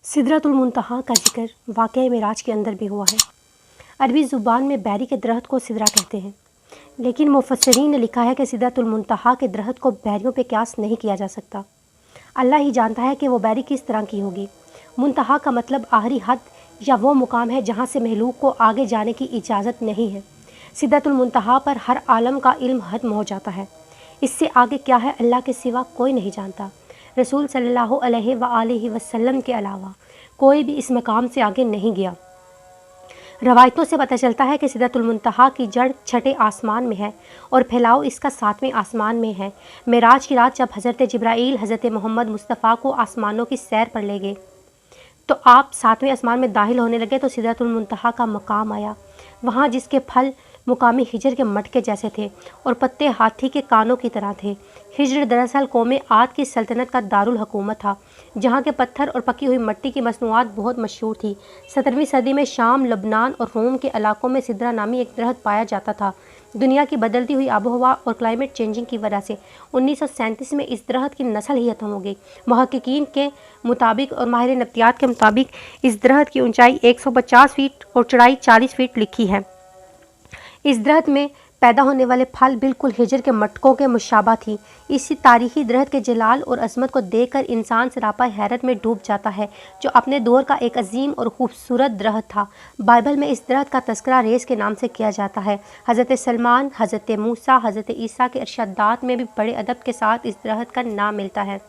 सिदरत उल मुंतहा का जिक्र वाक़या मेराज के अंदर भी हुआ है। अरबी ज़ुबान में बैरी के दरख्त को सिदरा कहते हैं, लेकिन मुफस्सिरीन ने लिखा है कि सिदरत उल मुंतहा के दरख्त को बैरियों पे क़यास नहीं किया जा सकता। अल्लाह ही जानता है कि वो बैरी किस तरह की होगी। मुंतहा का मतलब आखिरी हद या वो मुकाम है जहाँ से महलूक को आगे जाने की इजाज़त नहीं है। सिदरतुल मुंतहा पर हर आलम का इल्म ख़त्म हो जाता है। इससे आगे क्या है अल्लाह के सिवा कोई नहीं जानता। रसूल सल्लल्लाहु अलैहि वसल्लम के अलावा कोई भी इस मकाम से आगे नहीं गया। रवायतों से पता चलता है कि सिदरतुल मुंतहा की जड़ छठे आसमान में है और फैलाव इसका सातवें आसमान में है। मेराज की रात जब हज़रत जिब्राईल हज़रत मोहम्मद मुस्तफ़ा को आसमानों की सैर पर ले गए तो आप सातवें आसमान में दाखिल होने लगे तो सिदरतुल मुंतहा का मकाम आया। वहाँ जिसके फल मुकामी हिजर के मटके जैसे थे और पत्ते हाथी के कानों की तरह थे। हिजर दरअसल कौम आद की सल्तनत का दारुल हुकूमत था, जहाँ के पत्थर और पकी हुई मिट्टी की मसनूआत बहुत मशहूर थी। 17वीं सदी में शाम, लबनान और रोम के इलाकों में सिदरा नामी एक दरख्त पाया जाता था। दुनिया की बदलती हुई आबोहवा और क्लाइमेट चेंजिंग की वजह से 1937 में इस दरख्त की नस्ल ही खत्म हो गई। मुहक्किकीन के मुताबिक और माहिर नफ्तियात के मुताबिक इस दरख्त की ऊंचाई 150 फीट और चौड़ाई 40 फीट लिखी है। इस दरख्त में पैदा होने वाले फल बिल्कुल हिजर के मटकों के मुशाबा थी। इसी तारीखी दरख्त के जलाल और अजमत को देखकर इंसान सरापा हैरत में डूब जाता है, जो अपने दौर का एक अजीम और खूबसूरत दरख्त था। बाइबल में इस दरख्त का तस्करा रेस के नाम से किया जाता है। हज़रत सलमान, हज़रत मूसा, हज़रत ईसा के इरशादात में भी बड़े अदब के साथ इस दरख्त का नाम मिलता है,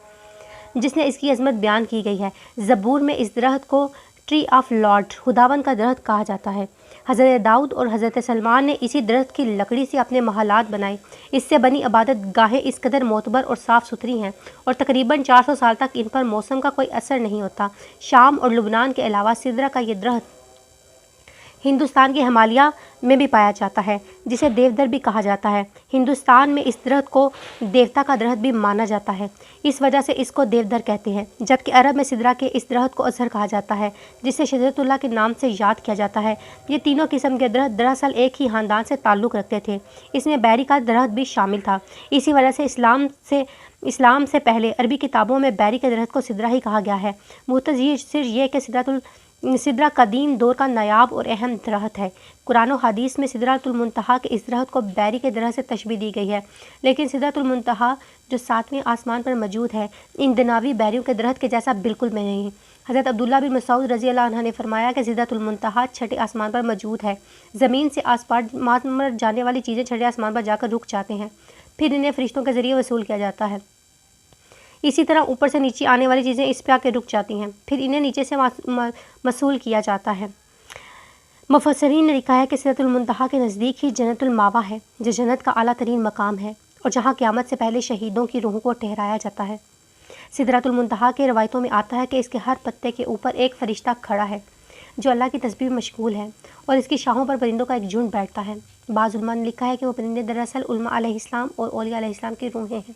जिसने इसकी अजमत बयान की गई है। ज़बूर में इस दरख्त को ट्री ऑफ लॉर्ड, खुदावन का दरख्त कहा जाता है। हज़रत दाऊद और हज़रत सलमान ने इसी दरख्त की लकड़ी से अपने महलात बनाए। इससे बनी इबादत गाहें इस कदर मोतबर और साफ़ सुथरी हैं और तकरीबन 400 साल तक इन पर मौसम का कोई असर नहीं होता। शाम और लुबनान के अलावा सिदरा का ये दरख्त हिंदुस्तान के हिमालय में भी पाया जाता है, जिसे देवदर भी कहा जाता है। हिंदुस्तान में इस दरख्त को देवता का दरख्त भी माना जाता है, इस वजह से इसको देवदर कहते हैं। जबकि अरब में सिदरा के इस दरख्त को अजहर कहा जाता है, जिसे शजरतुल्लाह के नाम से याद किया जाता है। ये तीनों किस्म के दरख्त दरअसल एक ही ख़ानदान से ताल्लुक़ रखते थे। इसमें बैरी का दरख्त भी शामिल था। इसी वजह से इस्लाम से पहले अरबी किताबों में बैरी के दरख्त को सिदरा ही कहा गया है। मुतज़िर ये कि सिदरा कदीम दौर का नायाब और अहम दरख्त है। कुरान और हदीस में सिदरतुल मुंतहा के इस दरख्त को बैरी के दरख्त से तशबीह दी गई है, लेकिन सिदरतुल मुंतहा जो सातवें आसमान पर मौजूद है, इन दनावी बैरियों के दरख्त के जैसा बिल्कुल भी नहीं है। हज़रत अब्दुल्ला बिन मसूद रज़ी अल्लाह अन्हु ने फरमाया कि सिदरतुल मुंतहा छठे आसमान पर मौजूद है। ज़मीन से आसपास मर जाने वाली चीज़ें छठे आसमान पर जाकर रुक जाते हैं, फिर इन्हें फरिश्तों के ज़रिए वसूल किया जाता है। इसी तरह ऊपर से नीचे आने वाली चीज़ें इस पे आके रुक जाती हैं, फिर इन्हें नीचे से वसूल किया जाता है। मुफस्सिरीन ने लिखा है कि सिदरतुल मुंतहा के नज़दीक ही जन्नतुल मावा है, जो जन्नत का आला तरीन मकाम है और जहाँ क़यामत से पहले शहीदों की रूहों को ठहराया जाता है। सिदरतुल मुंतहा के रवायतों में आता है कि इसके हर पत्ते के ऊपर एक फ़रिश्ता खड़ा है, जो अल्लाह की तस्बीह में मशगूल है, और इसकी शाहों पर परिंदों का एक झुंड बैठता है। बाज़ उलमा ने लिखा है कि वो परिंदे दरअसल उलमा अलैहिस्सलाम और औलिया अलैहिस्सलाम की रूहें हैं।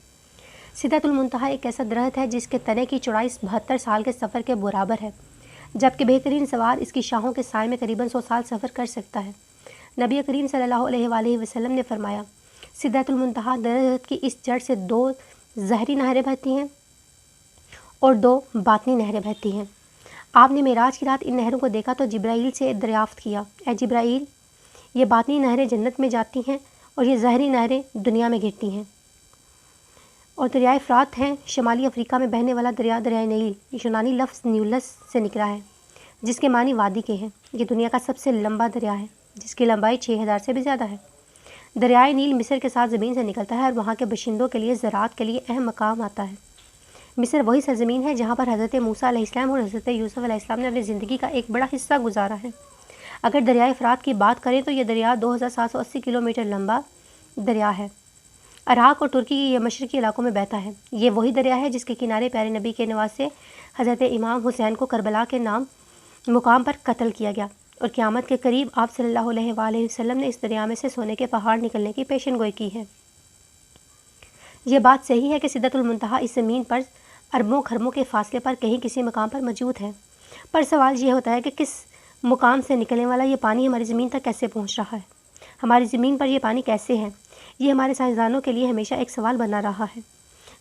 सिदरतुल मुंतहा एक ऐसा दरख्त है जिसके तने की चौड़ाई 72 साल के सफ़र के बराबर है, जबकि बेहतरीन सवार इसकी शाहों के साए में करीबन 100 साल सफ़र कर सकता है। नबी करीम सल्लल्लाहु अलैहि वसल्लम ने फरमाया, सिदरतुल मुंतहा दरख्त की इस जड़ से 2 ज़हरी नहरें बहती हैं और 2 बातनी नहरें बहती हैं। आपने मेराज की रात इन नहरों को देखा तो जिब्राईल से दरियाफ़्त किया, ए जिब्राईल, ये बातनी नहरें जन्नत में जाती हैं और ये ज़हरी नहरें दुनिया में गिरती हैं। और दरियाए फ़रात हैं, शुमाली अफ्रीका में बहने वाला दरिया, दरियाए नील यूनानी लफ्ज़ न्यूलस से निकला है, जिसके मानी वादी के हैं। ये दुनिया का सबसे लंबा दरिया है, जिसकी लंबाई 6000 से भी ज़्यादा है। दरियाए नील मिस्र के साथ ज़मीन से निकलता है और वहाँ के बाशिंदों के लिए ज़राअत के लिए अहम मकाम आता है। मिस्र वही सरज़मीन है जहाँ पर हज़रत मूसा अलैहिस्सलाम और हज़रत यूसुफ़ अलैहिस्सलाम ने अपनी ज़िंदगी का एक बड़ा हिस्सा गुजारा है। अगर दरियाए फ़रात की बात करें तो यह दरिया 2780 किलोमीटर लंबा दरिया है। इराक़ और तुर्की के ये मशरक़ी इलाकों में बहता है। ये वही दरिया है जिसके किनारे प्यारे नबी के नवासे हज़रत इमाम हुसैन को करबला के नाम मुकाम पर कत्ल किया गया और क़यामत के करीब आप सल्लल्लाहु अलैहि वसल्लम ने इस दरिया में से सोने के पहाड़ निकलने की पेशेनगोई की है। ये बात सही है कि सिदरतुल मुंतहा इस ज़मीन पर अरबों खरबों के फ़ासले पर कहीं किसी मकाम पर मौजूद है, पर सवाल ये होता है कि किस मुकाम से निकलने वाला ये पानी हमारी ज़मीन तक कैसे पहुँच रहा है। हमारी ज़मीन पर यह पानी कैसे है, ये हमारे साइंसदानों के लिए हमेशा एक सवाल बना रहा है।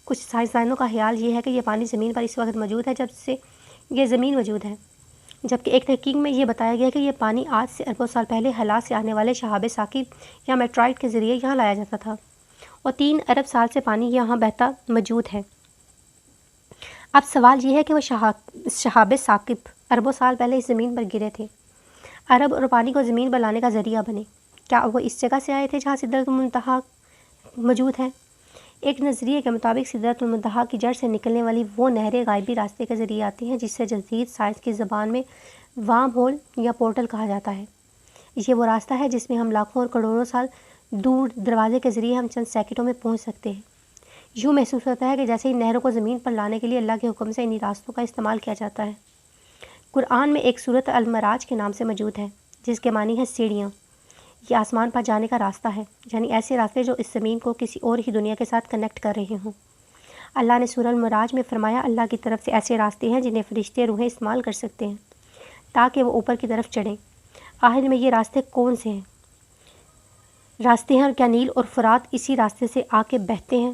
कुछ साइंसदानों का ख्याल ये है कि यह पानी ज़मीन पर इस वक्त मौजूद है जब से یہ زمین وجود ہے، جبکہ ایک تحقیق میں یہ بتایا گیا کہ یہ پانی آج سے اربوں سال پہلے خلا سے آنے والے شہاب ثاقب یا میٹرائٹ کے ذریعے یہاں لایا جاتا تھا، اور 3 ارب سال سے پانی یہاں بہتا موجود ہے۔ اب سوال یہ ہے کہ وہ شہاب ثاقب اربوں سال پہلے اس زمین پر گرے تھے، عرب اور پانی کو زمین پر لانے کا ذریعہ بنے، کیا وہ اس جگہ سے آئے تھے جہاں سدرۃ المنتہا موجود ہے؟ ایک نظریے کے مطابق سدرۃ المنتہا کی جڑ سے نکلنے والی وہ نہریں غائبی راستے کے ذریعے آتی ہیں جس سے جدید سائنس کی زبان میں وارم ہول یا پورٹل کہا جاتا ہے۔ یہ وہ راستہ ہے جس میں ہم لاکھوں اور کروڑوں سال دور دروازے کے ذریعے ہم چند سیکنڈوں میں پہنچ سکتے ہیں۔ یوں محسوس ہوتا ہے کہ جیسے ہی نہروں کو زمین پر لانے کے لیے اللہ کے حکم سے انہی راستوں کا استعمال کیا جاتا ہے۔ قرآن میں ایک سورۃ المعراج کے نام سے موجود ہے جس کے معنی ہے سیڑھیاں۔ یہ آسمان پر جانے کا راستہ ہے، یعنی ایسے راستے جو اس زمین کو کسی اور ہی دنیا کے ساتھ کنیکٹ کر رہے ہوں۔ اللہ نے سورہ المعراج میں فرمایا اللہ کی طرف سے ایسے راستے ہیں جنہیں فرشتے روحیں استعمال کر سکتے ہیں تاکہ وہ اوپر کی طرف چڑھیں۔ آخر میں یہ راستے کون سے ہیں؟ راستے ہیں، اور کیا نیل اور فرات اسی راستے سے آ کے بہتے ہیں؟